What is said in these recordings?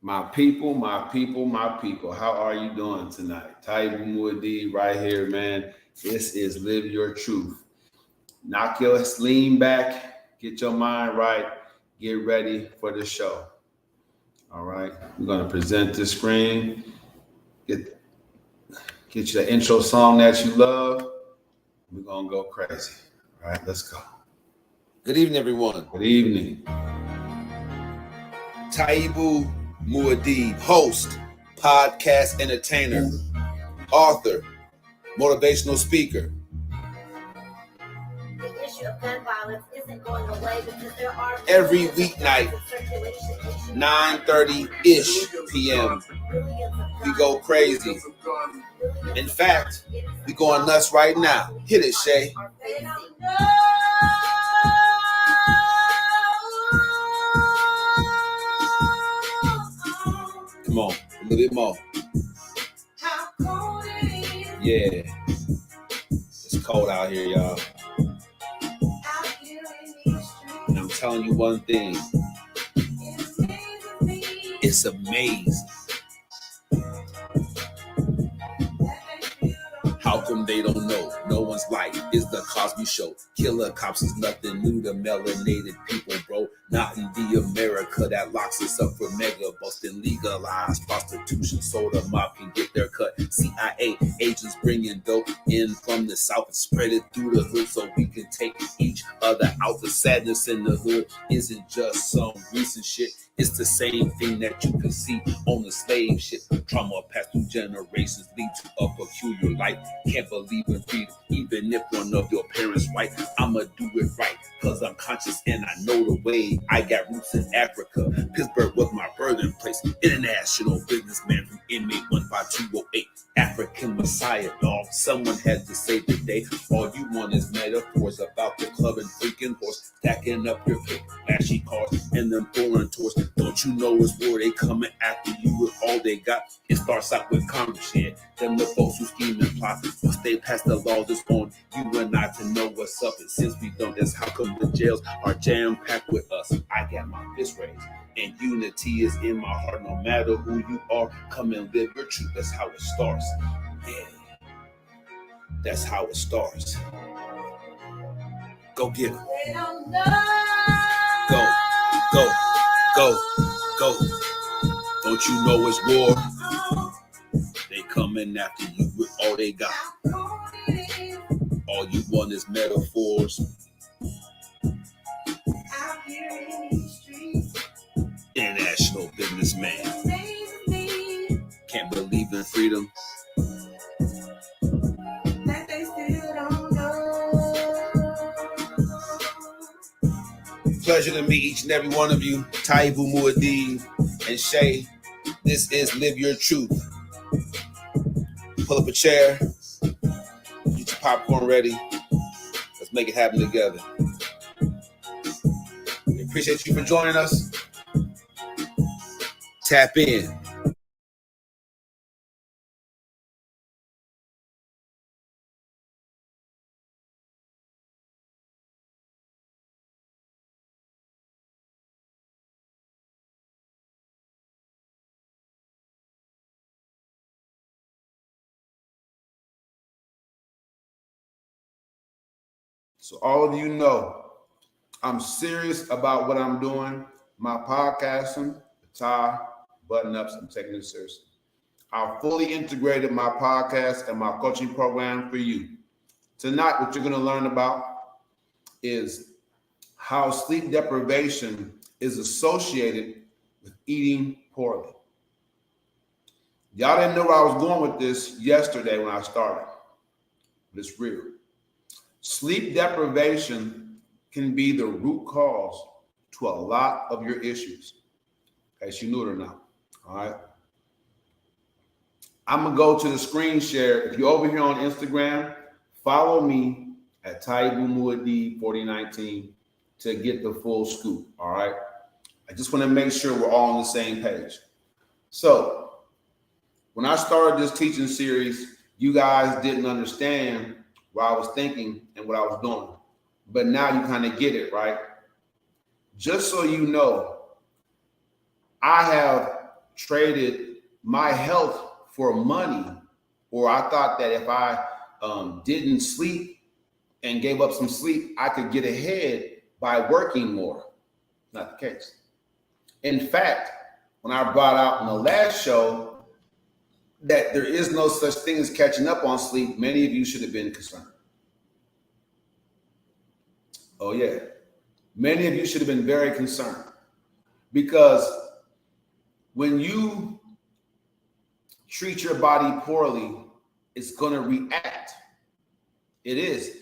My people. How are you doing tonight? Taibu Muad'Dib right here, man. This is Live Your Truth. Knock your lean back, get your mind right, get ready for the show. All right. We're gonna present the screen. Get get you the intro song that you love. We're gonna go crazy. All right, let's go. Good evening, everyone. Good evening. Taibu Muad'Dib, host, podcast entertainer, author, motivational speaker. The issue of gun violence isn't going away because there are every weeknight, 9:30-ish p.m. We go crazy. In fact, we going nuts right now. Hit it, Shay. Come on, a little bit more. Yeah. It's cold out here, y'all. And I'm telling you one thing. It's amazing. How come they don't know? No one's life is the Cosby Show. Killer cops is nothing new to melanated people, bro. Not in the America that locks us up for mega busting, legalized prostitution so the mob can get their cut. CIA agents bringing dope in from the south and spread it through the hood so we can take each other out. The sadness in the hood isn't just some recent shit. It's the same thing that you can see on the slave ship. Trauma passed through generations lead to a peculiar life. Can't believe in freedom, even if one of your parents white. I'ma do it right, cause I'm conscious and I know the way. I got roots in Africa. Pittsburgh was my birthing place. International businessman from inmate 15208. African Messiah, dog. Someone had to save the day. All you want is metaphors about the club and freaking horse. Stacking up your pick, flashy cars, and them foreign tours. Don't you know it's war? They coming after you with all they got. It starts out with Congress, yeah. Them the folks who scheme and plot. Once they pass the laws, it's on you and I to know what's up. And since we don't, that's how come the jails are jam-packed with us. I got my fist raised. And unity is in my heart. No matter who you are, come and live your truth. That's how it starts. Yeah. That's how it starts. Go get it. Go, go, go, go. Don't you know it's war? They coming after you with all they got. All you want is metaphors. International businessman. Can't believe in freedom. Pleasure to meet each and every one of you. Taibu Muad'Dib and Shay. This is Live Your Truth. Pull up a chair. Get your popcorn ready. Let's make it happen together. We appreciate you for joining us. Tap in. So all of you know, I'm serious about what I'm doing. My podcasting, guitar, button-ups, I'm taking it seriously. I've fully integrated my podcast and my coaching program for you. Tonight, what you're going to learn about is how sleep deprivation is associated with eating poorly. Y'all didn't know where I was going with this yesterday when I started, but it's real. Sleep deprivation can be the root cause to a lot of your issues, in case you knew it or not. All right. I'm going to go to the screen share. If you're over here on Instagram, follow me at Taibu Muad'Dib 4019 to get the full scoop. All right. I just want to make sure we're all on the same page. So when I started this teaching series, you guys didn't understand what I was thinking and what I was doing. But now you kind of get it, right? Just so you know, I have traded my health for money, or I thought that if I didn't sleep and gave up some sleep, I could get ahead by working more. Not the case. In fact, when I brought out in the last show that there is no such thing as catching up on sleep, many of you should have been concerned. Oh, yeah. Many of you should have been very concerned, because when you treat your body poorly, it's going to react. It is.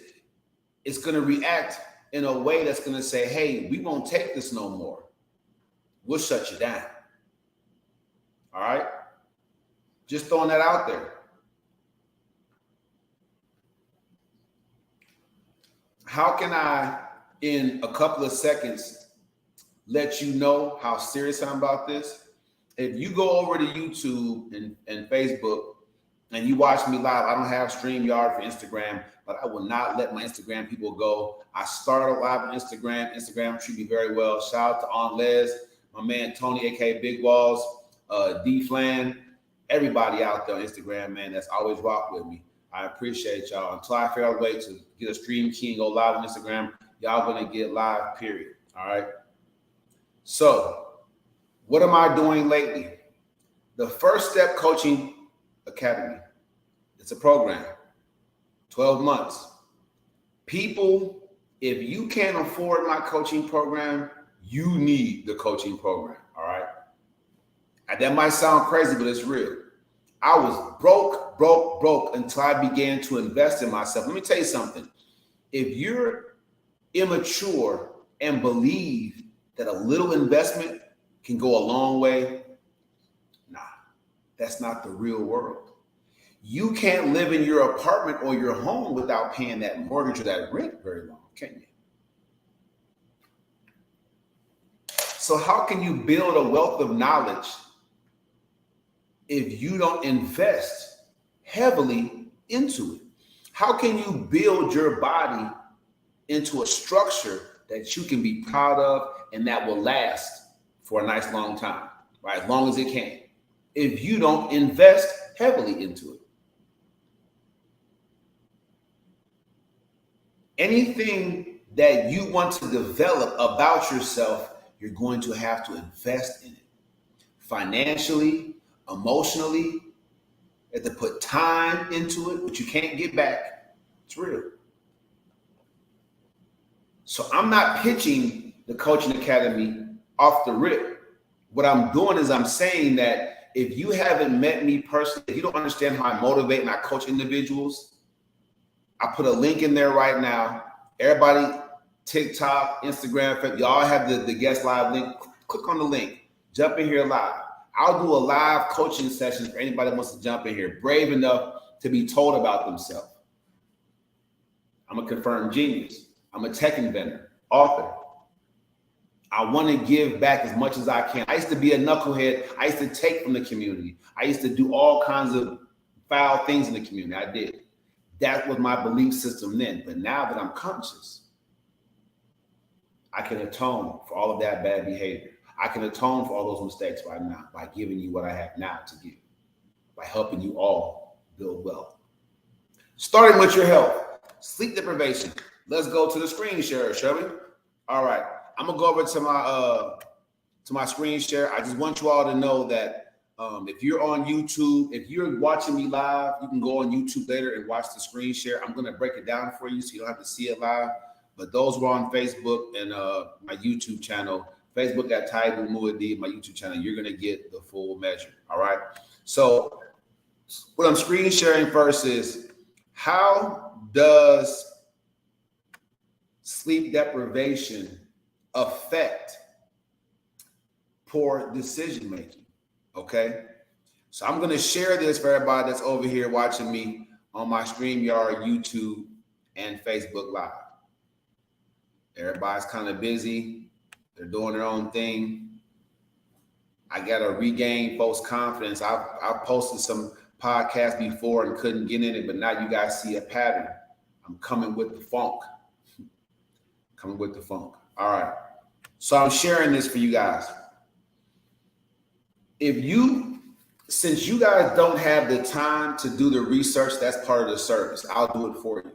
It's going to react in a way that's going to say, hey, we won't take this no more. We'll shut you down. All right? Just throwing that out there. How can I, in a couple of seconds, let you know how serious I'm about this? If you go over to YouTube and Facebook and you watch me live, I don't have StreamYard for Instagram, but I will not let my Instagram people go. I started live on Instagram. Instagram treat me very well. Shout out to Aunt Les, my man Tony, aka Big Walls, D Flan, everybody out there on Instagram, man, that's always rock with me. I appreciate y'all. Until I figure out a way to get a stream key and go live on Instagram, y'all gonna get live, period. All right. So, what am I doing lately? The First Step Coaching Academy. It's a program, 12 months. People, if you can't afford my coaching program, you need the coaching program, all right? And that might sound crazy, but it's real. I was broke until I began to invest in myself. Let me tell you something. If you're immature and believe that a little investment can go a long way, nah, that's not the real world. You can't live in your apartment or your home without paying that mortgage or that rent very long, can you? So how can you build a wealth of knowledge if you don't invest heavily into it? How can you build your body into a structure that you can be proud of and that will last for a nice long time, right? As long as it can, if you don't invest heavily into it. Anything that you want to develop about yourself, you're going to have to invest in it. Financially, emotionally, you have to put time into it, which you can't get back. It's real. So I'm not pitching the Coaching Academy off the rip. What I'm doing is I'm saying that if you haven't met me personally, if you don't understand how I motivate and I coach individuals, I put a link in there right now. Everybody, TikTok, Instagram, y'all have the guest live link. Click on the link. Jump in here live. I'll do a live coaching session for anybody that wants to jump in here, brave enough to be told about themselves. I'm a confirmed genius. I'm a tech inventor, author. I want to give back as much as I can. I used to be a knucklehead. I used to take from the community. I used to do all kinds of foul things in the community. I did. That was my belief system then. But now that I'm conscious, I can atone for all of that bad behavior. I can atone for all those mistakes right now by giving you what I have now to give, by helping you all build wealth. Starting with your health, sleep deprivation. Let's go to the screen share, shall we? All right. I'm gonna go over to my screen share. I just want you all to know that if you're on YouTube, if you're watching me live, you can go on YouTube later and watch the screen share. I'm gonna break it down for you so you don't have to see it live. But those who are on Facebook and my YouTube channel, Facebook at Taibu Muadi, my YouTube channel, you're gonna get the full measure. All right. So what I'm screen sharing first is, how does sleep deprivation affect poor decision making? Okay, so I'm going to share this for everybody that's over here watching me on my StreamYard, YouTube, and Facebook Live. Everybody's kind of busy. They're doing their own thing. I got to regain folks' confidence. I posted some podcasts before and couldn't get in it, but now you guys see a pattern. I'm coming with the funk. Coming with the funk. All right. So I'm sharing this for you guys. Since you guys don't have the time to do the research, that's part of the service. I'll do it for you.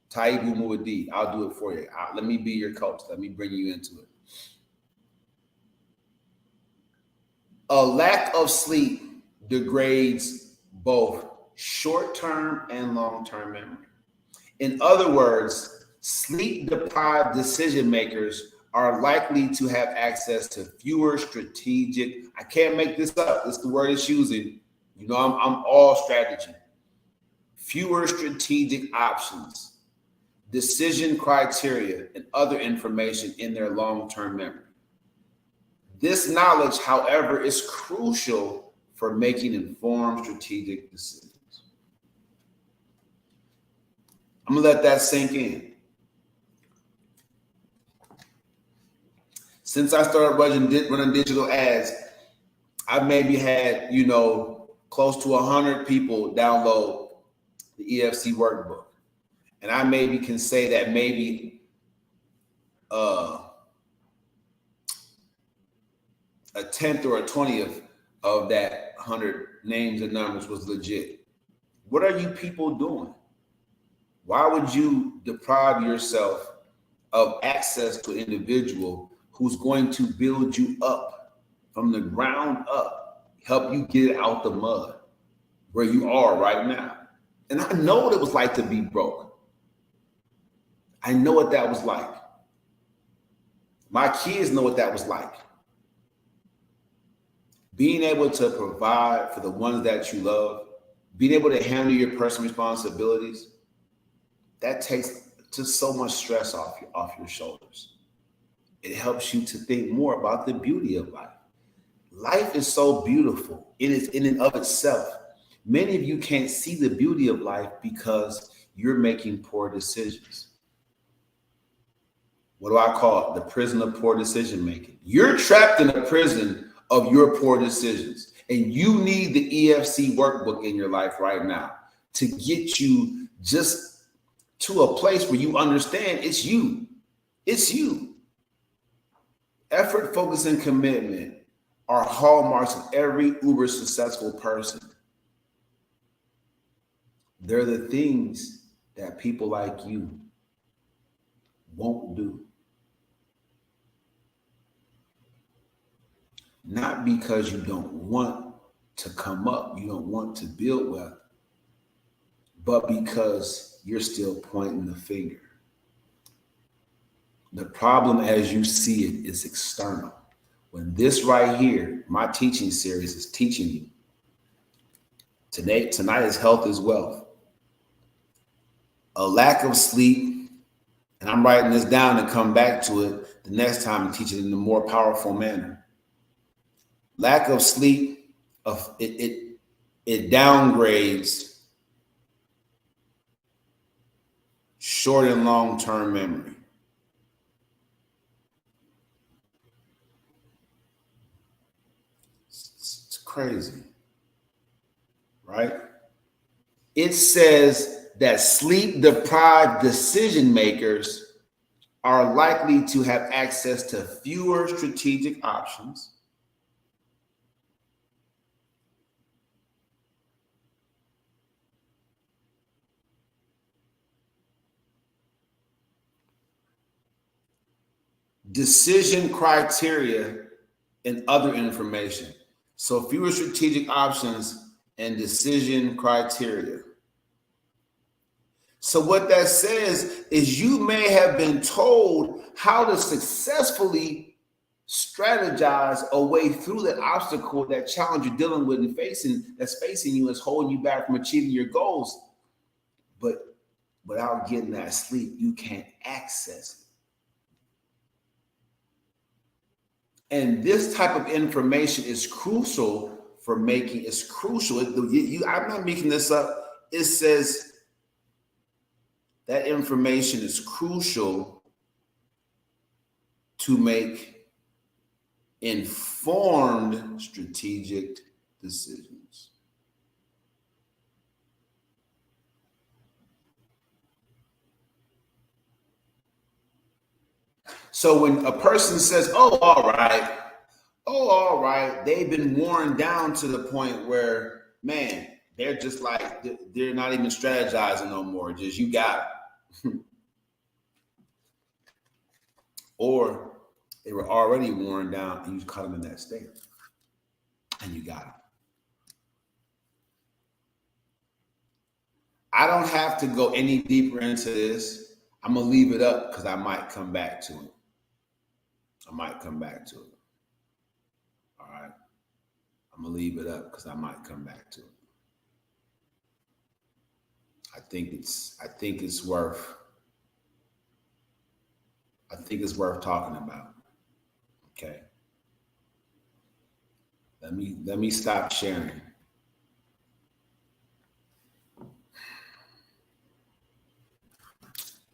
Taibu Muadi, I'll do it for you. Let me be your coach. Let me bring you into it. A lack of sleep degrades both short-term and long-term memory. In other words, sleep-deprived decision makers are likely to have access to fewer strategic, I can't make this up, this is the word it's using. You know, I'm all strategy. Fewer strategic options, decision criteria, and other information in their long-term memory. This knowledge, however, is crucial for making informed strategic decisions. I'm gonna let that sink in. Since I started running digital ads, I've maybe had, close to 100 people download the EFC workbook. And I maybe can say that maybe a 10th or a 20th of that 100 names and numbers was legit. What are you people doing? Why would you deprive yourself of access to an individual who's going to build you up from the ground up, help you get out the mud where you are right now? And I know what it was like to be broke. I know what that was like. My kids know what that was like. Being able to provide for the ones that you love, being able to handle your personal responsibilities, that takes just so much stress off your shoulders. It helps you to think more about the beauty of life. Life is so beautiful. It is in and of itself. Many of you can't see the beauty of life because you're making poor decisions. What do I call it? The prison of poor decision making. You're trapped in a prison of your poor decisions. And you need the EFC workbook in your life right now to get you just to a place where you understand it's you. It's you. Effort, focus, and commitment are hallmarks of every uber successful person. They're the things that people like you won't do. Not because you don't want to come up, you don't want to build wealth, but because you're still pointing the finger. The problem as you see it is external. When this right here, my teaching series is teaching you. Tonight is health is wealth. A lack of sleep, and I'm writing this down to come back to it the next time and teach it in a more powerful manner. Lack of sleep, it downgrades short and long-term memory. It's crazy, right? It says that sleep-deprived decision makers are likely to have access to fewer strategic options, decision criteria, and other information. So fewer strategic options and decision criteria. So what that says is you may have been told how to successfully strategize a way through that obstacle, that challenge you're dealing with and that's facing you, is holding you back from achieving your goals. But without getting that sleep, you can't access it. And this type of information is crucial for making, it's crucial. I'm not making this up. It says that information is crucial to make informed strategic decisions. So when a person says, oh, all right, Oh, all right. They've been worn down to the point where, man, they're just like, they're not even strategizing no more. Just, you got it. Or they were already worn down and you caught them in that state and you got it. I don't have to go any deeper into this. I'm going to leave it up because I might come back to it. All right. I'm going to leave it up because I might come back to it. I think it's worth talking about. Okay. Let me stop sharing.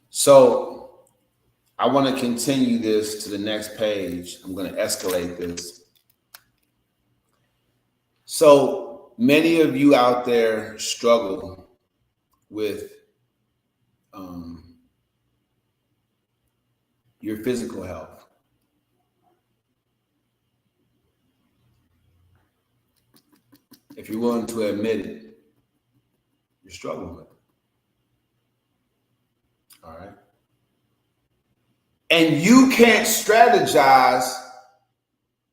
So I want to continue this to the next page. I'm going to escalate this. So many of you out there struggle with your physical health. If you're willing to admit it, you're struggling with it. All right. And you can't strategize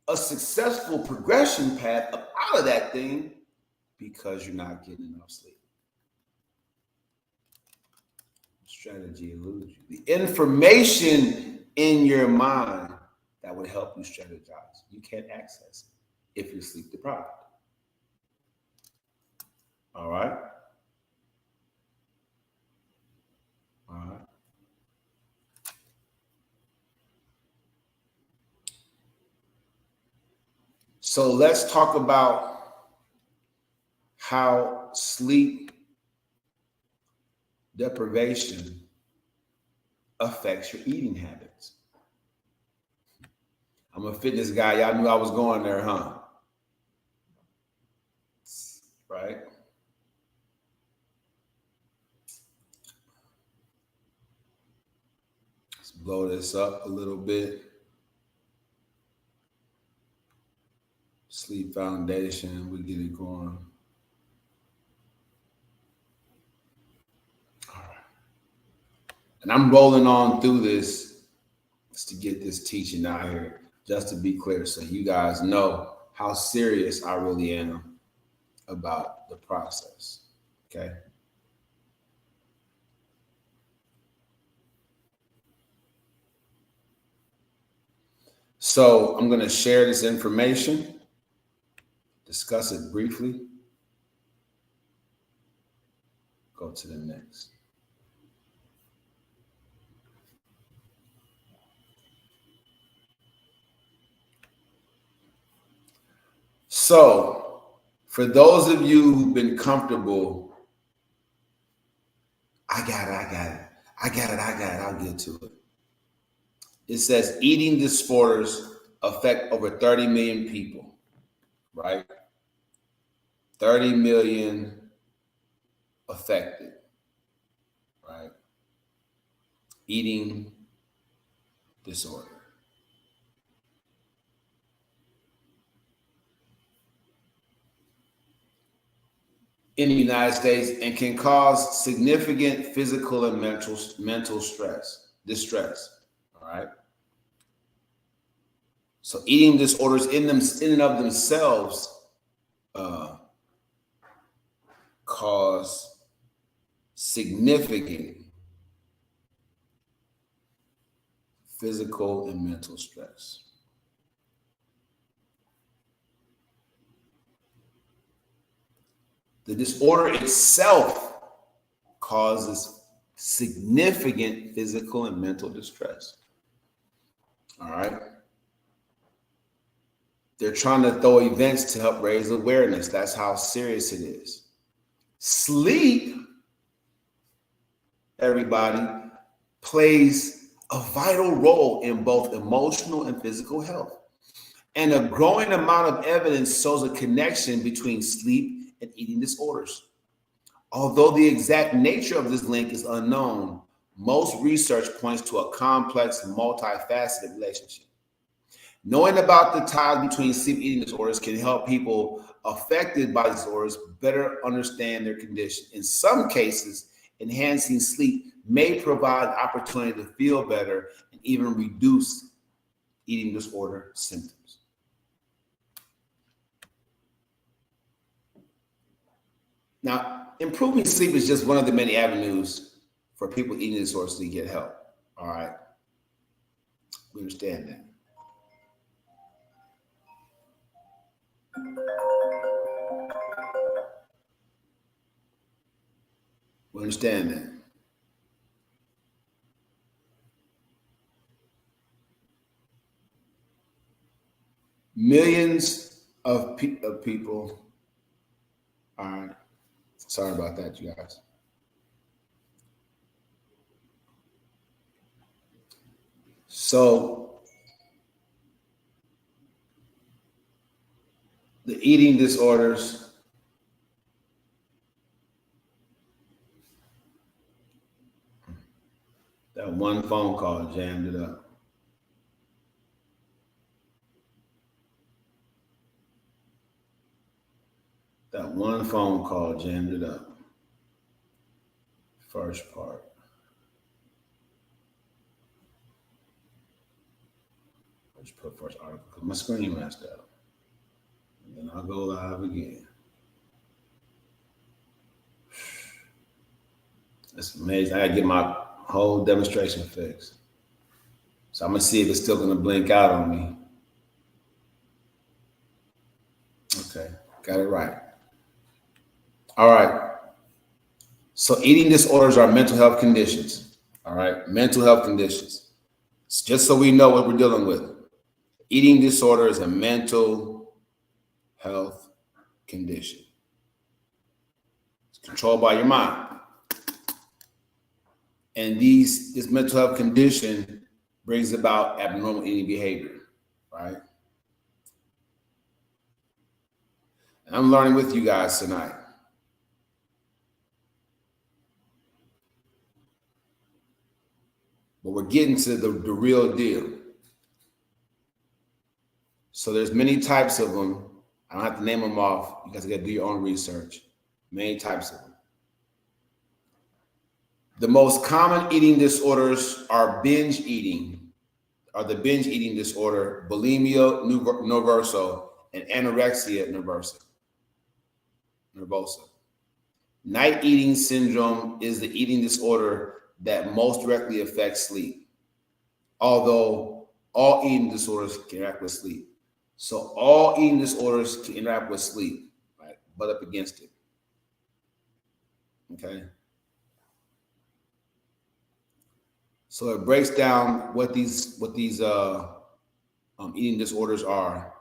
a successful progression path up out of that thing because you're not getting enough sleep. Strategy eludes you. The information in your mind that would help you strategize, you can't access it if you're sleep deprived. All right. All right. So let's talk about how sleep deprivation affects your eating habits. I'm a fitness guy. Y'all knew I was going there, huh? Right? Let's blow this up a little bit. Sleep Foundation, we get it going. All right. And I'm rolling on through this just to get this teaching out here, just to be clear, so you guys know how serious I really am about the process. Okay. So I'm going to share this information, discuss it briefly, go to the next. So for those of you who've been comfortable, I got it, I'll get to it. It says eating disorders affect over 30 million people, right? 30 million affected, right? Eating disorder. In the United States, and can cause significant physical and mental distress. All right. So eating disorders in and of themselves cause significant physical and mental stress. The disorder itself causes significant physical and mental distress. All right. They're trying to throw events to help raise awareness. That's how serious it is. Sleep, everybody, plays a vital role in both emotional and physical health. And a growing amount of evidence shows a connection between sleep and eating disorders. Although the exact nature of this link is unknown, most research points to a complex, multifaceted relationship. Knowing about the ties between sleep eating disorders can help people affected by disorders better understand their condition. In some cases, enhancing sleep may provide opportunity to feel better and even reduce eating disorder symptoms. Now, improving sleep is just one of the many avenues for people eating disorders to get help. All right. We understand that. We understand that. Millions of people. All right. Sorry about that, you guys. So, the eating disorders, that one phone call jammed it up. That one phone call jammed it up. First part. I'll just put first article because my screen messed up. And then I'll go live again. That's amazing. I gotta get my whole demonstration fixed. So I'm gonna see if it's still gonna blink out on me. Okay, got it right. All right. So eating disorders are mental health conditions. All right, mental health conditions. It's just so we know what we're dealing with. Eating disorder is a mental health condition. It's controlled by your mind. And this mental health condition brings about abnormal eating behavior, right? And I'm learning with you guys tonight. But we're getting to the real deal. So there's many types of them. I don't have to name them off. You guys got to do your own research. Many types of them. The most common eating disorders are the binge eating disorder, bulimia nervosa, and anorexia nervosa. Night eating syndrome is the eating disorder that most directly affects sleep, although all eating disorders can interact with sleep. So all eating disorders can interact with sleep, right? Butt up against it. Okay. So it breaks down what these eating disorders are.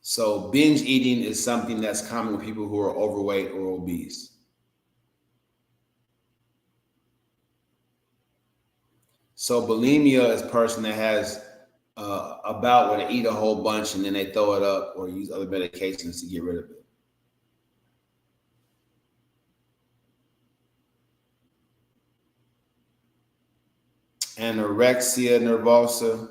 So binge eating is something that's common with people who are overweight or obese. So bulimia is a person that has a bout where they eat a whole bunch and then they throw it up or use other medications to get rid of it. Anorexia nervosa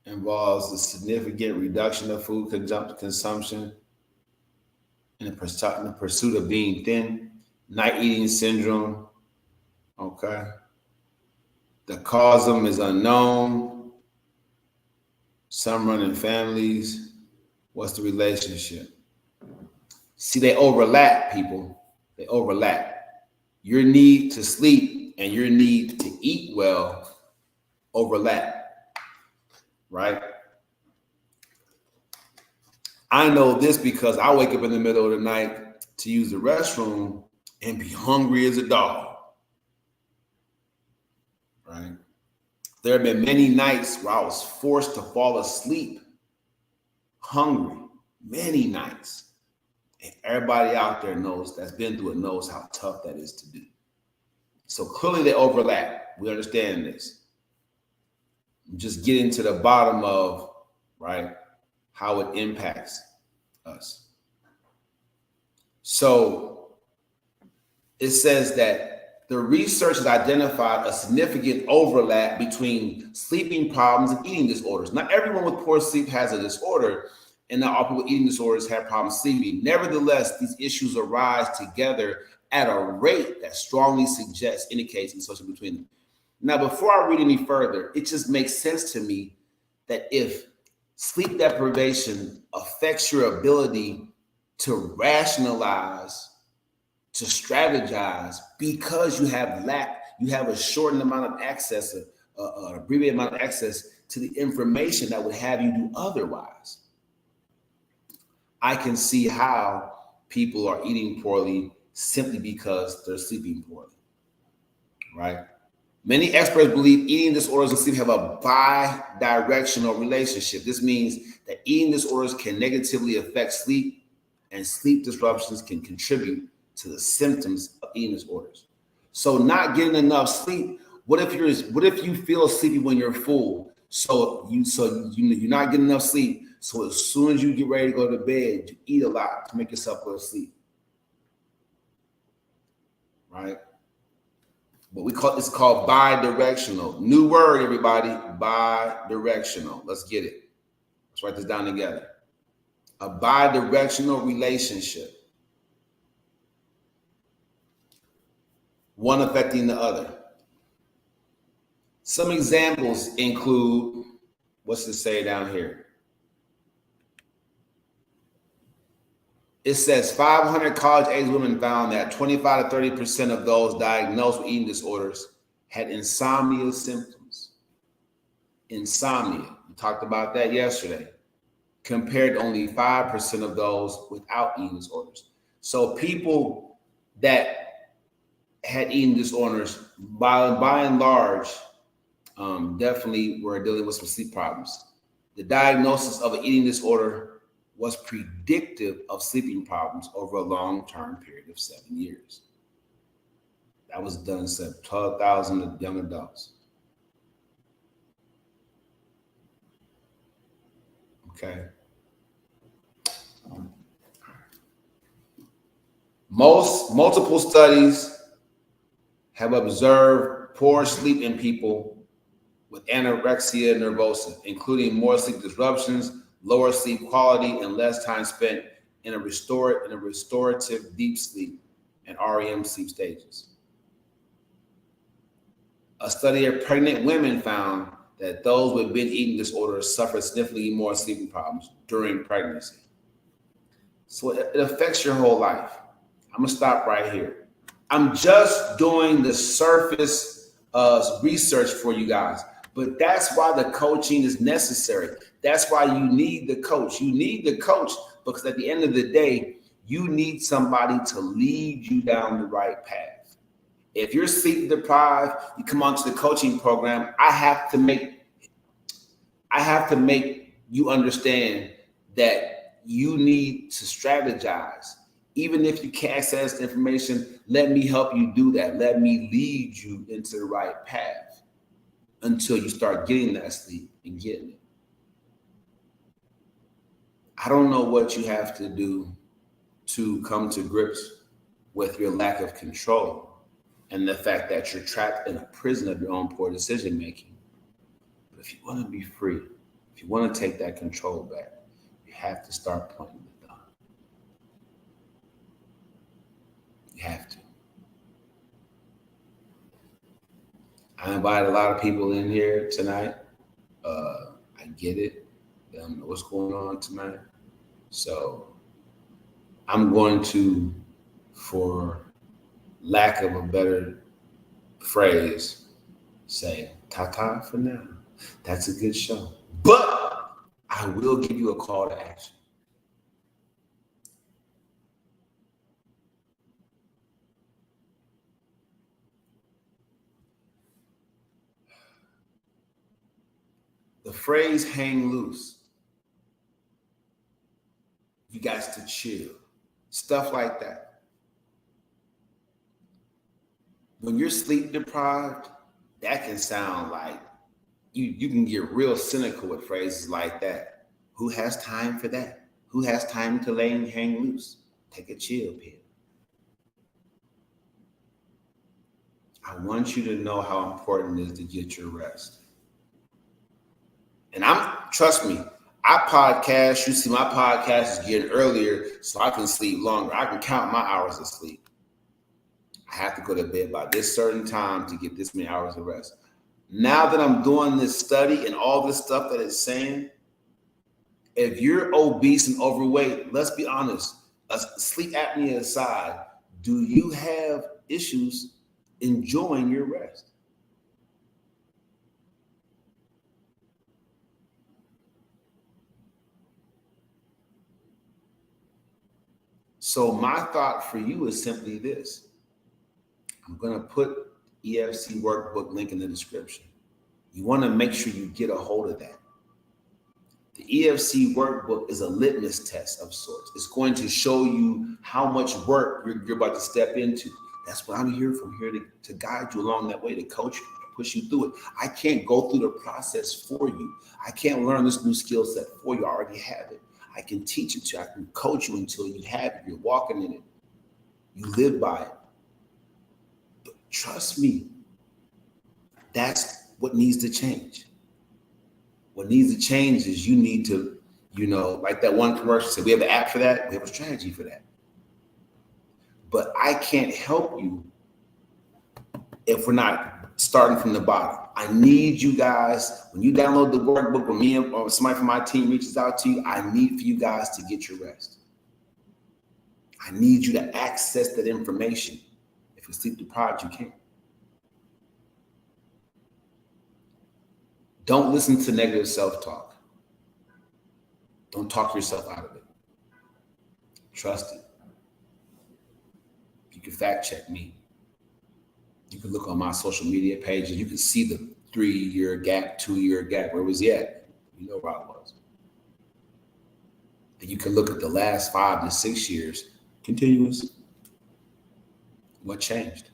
involves a significant reduction of food consumption in the pursuit of being thin. Night eating syndrome, okay. The cause of them is unknown. Some run in families. What's the relationship? See, they overlap, people. They overlap. Your need to sleep and your need to eat well overlap, right? I know this because I wake up in the middle of the night to use the restroom and be hungry as a dog, right? There have been many nights where I was forced to fall asleep hungry, many nights. And everybody out there that's been through it knows how tough that is to do. So clearly they overlap. We understand this. Just getting to the bottom of, right, how it impacts us. So it says that The research has identified a significant overlap between sleeping problems and eating disorders. Not everyone with poor sleep has a disorder, and not all people with eating disorders have problems sleeping. Nevertheless, these issues arise together at a rate that strongly indicates an association between them. Now, before I read any further, it just makes sense to me that if sleep deprivation affects your ability to rationalize, to strategize, because you have a shortened amount of access, an abbreviated amount of access to the information that would have you do otherwise. I can see how people are eating poorly simply because they're sleeping poorly, right? Many experts believe eating disorders and sleep have a bi-directional relationship. This means that eating disorders can negatively affect sleep, and sleep disruptions can contribute to the symptoms of eating disorders. So not getting enough sleep, what if you feel sleepy when you're full? So you're not getting enough sleep. So as soon as you get ready to go to bed, you eat a lot to make yourself go to sleep. Right? It's called bi-directional. New word, everybody, bi-directional. Let's get it. Let's write this down together. A bi-directional relationship. One affecting the other. Some examples include, what's it say down here? It says 500 college-age women found that 25 to 30% of those diagnosed with eating disorders had insomnia symptoms. Insomnia, we talked about that yesterday, compared to only 5% of those without eating disorders. So people that had eating disorders, by and large, definitely were dealing with some sleep problems. The diagnosis of an eating disorder was predictive of sleeping problems over a long-term period of 7 years. That was done to 12,000 young adults. Okay. Multiple studies have observed poor sleep in people with anorexia nervosa, including more sleep disruptions, lower sleep quality, and less time spent in a restorative deep sleep and REM sleep stages. A study of pregnant women found that those with binge eating disorders suffer significantly more sleeping problems during pregnancy. So it affects your whole life. I'm gonna stop right here. I'm just doing the surface research for you guys. But that's why the coaching is necessary. That's why you need the coach. You need the coach because at the end of the day, you need somebody to lead you down the right path. If you're sleep deprived, you come onto the coaching program, I have to make you understand that you need to strategize. Even if you can't access the information, let me help you do that. Let me lead you into the right path until you start getting that sleep and getting it. I don't know what you have to do to come to grips with your lack of control and the fact that you're trapped in a prison of your own poor decision making. But if you want to be free, if you want to take that control back, you have to start pointing the gun. You have to. I invited a lot of people in here tonight. I get it. I don't know what's going on tonight. So I'm going to, for lack of a better phrase, say ta-ta for now. That's a good show. But I will give you a call to action. The phrase hang loose. You guys to chill. Stuff like that. When you're sleep deprived, that can sound like you can get real cynical with phrases like that. Who has time for that? Who has time to hang loose? Take a chill pill. I want you to know how important it is to get your rest. And trust me, I podcast. You see, my podcast is getting earlier so I can sleep longer. I can count my hours of sleep. I have to go to bed by this certain time to get this many hours of rest. Now that I'm doing this study and all this stuff that it's saying, if you're obese and overweight, let's be honest, sleep apnea aside, do you have issues enjoying your rest? So my thought for you is simply this. I'm going to put EFC workbook link in the description. You want to make sure you get a hold of that. The EFC workbook is a litmus test of sorts. It's going to show you how much work you're about to step into. That's what I'm here for. I'm here to guide you along that way, to coach you, to push you through it. I can't go through the process for you. I can't learn this new skill set for you. I already have it. I can teach it to you. I can coach you until you have it. You're walking in it. You live by it. But trust me, that's what needs to change. What needs to change is you need to, like that one commercial said, we have an app for that. We have a strategy for that. But I can't help you if we're not starting from the bottom. I need you guys, when you download the workbook, when me or somebody from my team reaches out to you, I need for you guys to get your rest. I need you to access that information. If you're sleep deprived, you can't. Don't listen to negative self-talk. Don't talk yourself out of it. Trust it. You can fact check me. You can look on my social media pages. You can see the 3-year gap, 2-year gap. Where was he at? You know where I was. And you can look at the last 5 to 6 years, continuous. What changed?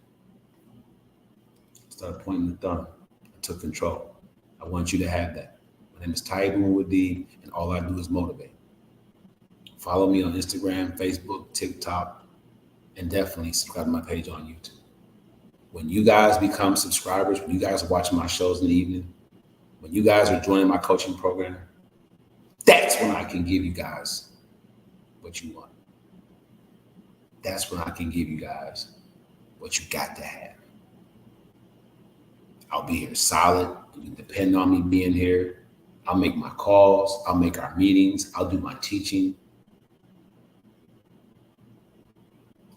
Start pointing the thumb. I took control. I want you to have that. My name is Taibu Wadi, and all I do is motivate. Follow me on Instagram, Facebook, TikTok, and definitely subscribe to my page on YouTube. When you guys become subscribers, when you guys are watching my shows in the evening, when you guys are joining my coaching program, that's when I can give you guys what you want. That's when I can give you guys what you got to have. I'll be here solid. You can depend on me being here. I'll make my calls. I'll make our meetings. I'll do my teaching.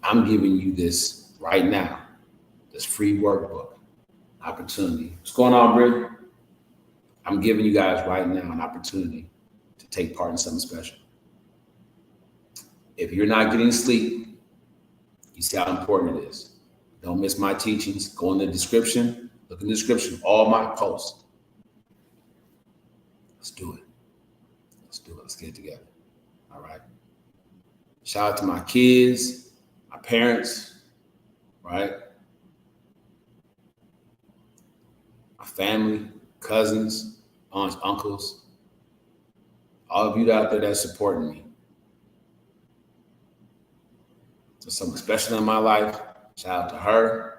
I'm giving you this right now, this free workbook opportunity. What's going on, Britt? I'm giving you guys right now an opportunity to take part in something special. If you're not getting sleep, you see how important it is. Don't miss my teachings. Go in the description. Look in the description, all my posts. Let's do it. Let's do it. Let's get it together. All right. Shout out to my kids, my parents, right? My family, cousins, aunts, uncles, all of you out there that's supporting me. So something special in my life. Shout out to her.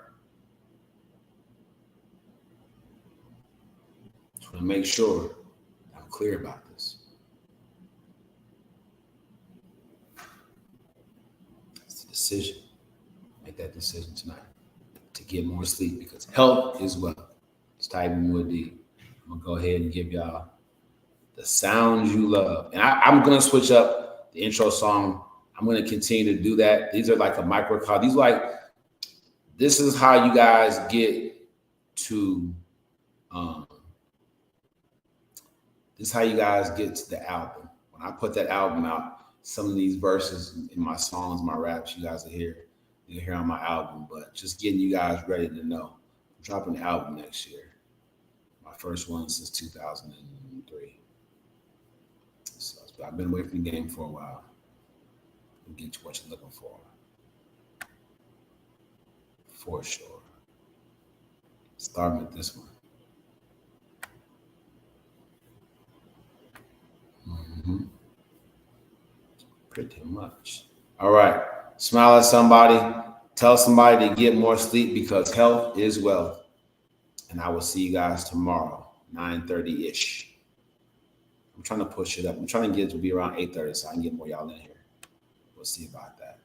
Just want to make sure I'm clear about this. It's a decision. Make that decision tonight to get more sleep because health is wealth. It's Taibu Wadi. I'm going to go ahead and give y'all the sounds you love. And I'm going to switch up the intro song. I'm going to continue to do that. These are like a micro call. This is how you guys get to, this is how you guys get to the album. When I put that album out, some of these verses in my songs, my raps, you guys will hear on my album. But just getting you guys ready to know, I'm dropping the album next year. My first one since 2003. So I've been away from the game for a while. We'll get you what you're looking for. For sure. Starting with this one. Pretty much. All right. Smile at somebody. Tell somebody to get more sleep because health is wealth. And I will see you guys tomorrow, 9:30-ish. I'm trying to push it up. I'm trying to get it to be around 8:30 so I can get more y'all in here. We'll see about that.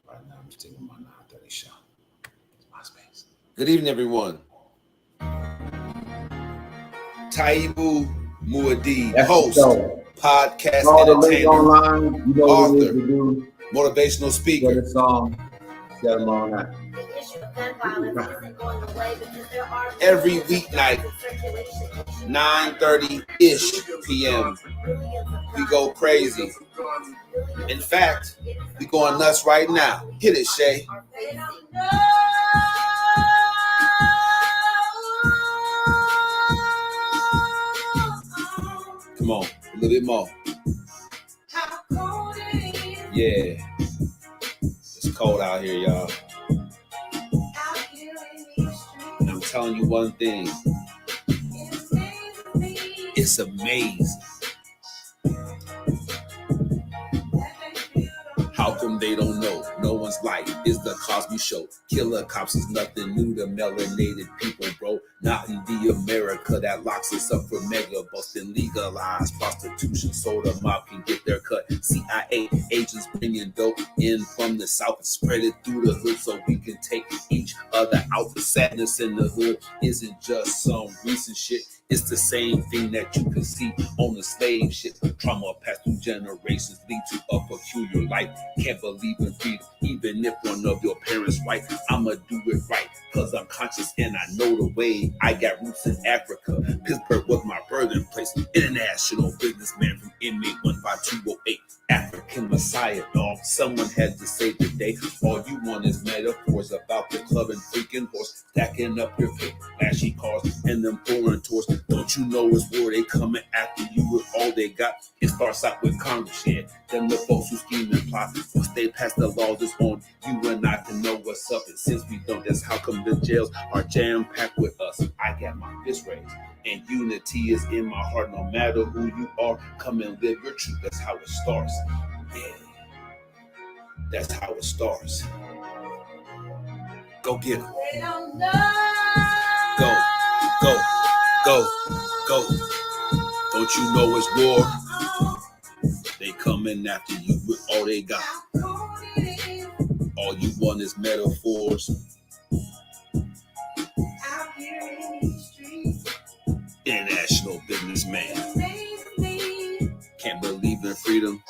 Right now, I'm sticking with my 9:30 show. It's my space. Good evening, everyone. Taibu Muad'Dib, host, podcast, entertainer, online. You know author, what it is to do. motivational speaker. Get a song. Set them on that. The issue of gun violence isn't going away because there are Every weeknight, 9:30-ish p.m. We go crazy. In fact, we going nuts right now. Hit it, Shay. Come on, a little bit more. Yeah. It's cold out here, y'all. And I'm telling you one thing. It's amazing. How come they don't know? No one's life is the Cosby Show. Killer cops is nothing new to melanated people, bro. Not in the America that locks us up for mega busting, legalized prostitution so the mob can get their cut. CIA agents bringing dope in from the south and spread it through the hood so we can take each other out. The sadness in the hood isn't just some recent shit. It's the same thing that you can see on the slave ship. Trauma passed through generations lead to a peculiar life. Can't believe in freedom, even if one of your parents right. I'ma do it right, cause I'm conscious and I know the way. I got roots in Africa. Pittsburgh was my birthing place. International businessman from inmate 15208. African Messiah, dog. Someone had to save the day. All you want is metaphors about the club and freaking horse. Stacking up your paper, flashy cars, and them foreign tours. Don't you know it's war? They coming after you with all they got. It starts out with Congress, yeah. Them the folks who scheme and plot. Once they pass the laws, it's on you and I to know what's up. And since we don't, that's how come the jails are jam-packed with us. I got my fist raised. And unity is in my heart. No matter who you are, come and live your truth. That's how it starts. Yeah. That's how it starts. Go get 'em. Go, go, go, go. Don't you know it's war? They coming after you with all they got. All you want is metaphors. International businessman. Can't believe in freedom.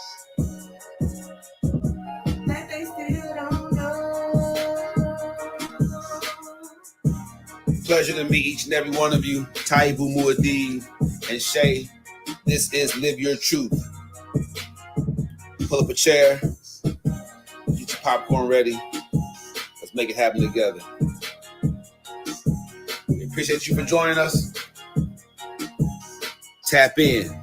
Pleasure to meet each and every one of you. Taibu Muad'Dib and Shay. This is Live Your Truth. Pull up a chair. Get your popcorn ready. Let's make it happen together. We appreciate you for joining us. Tap in.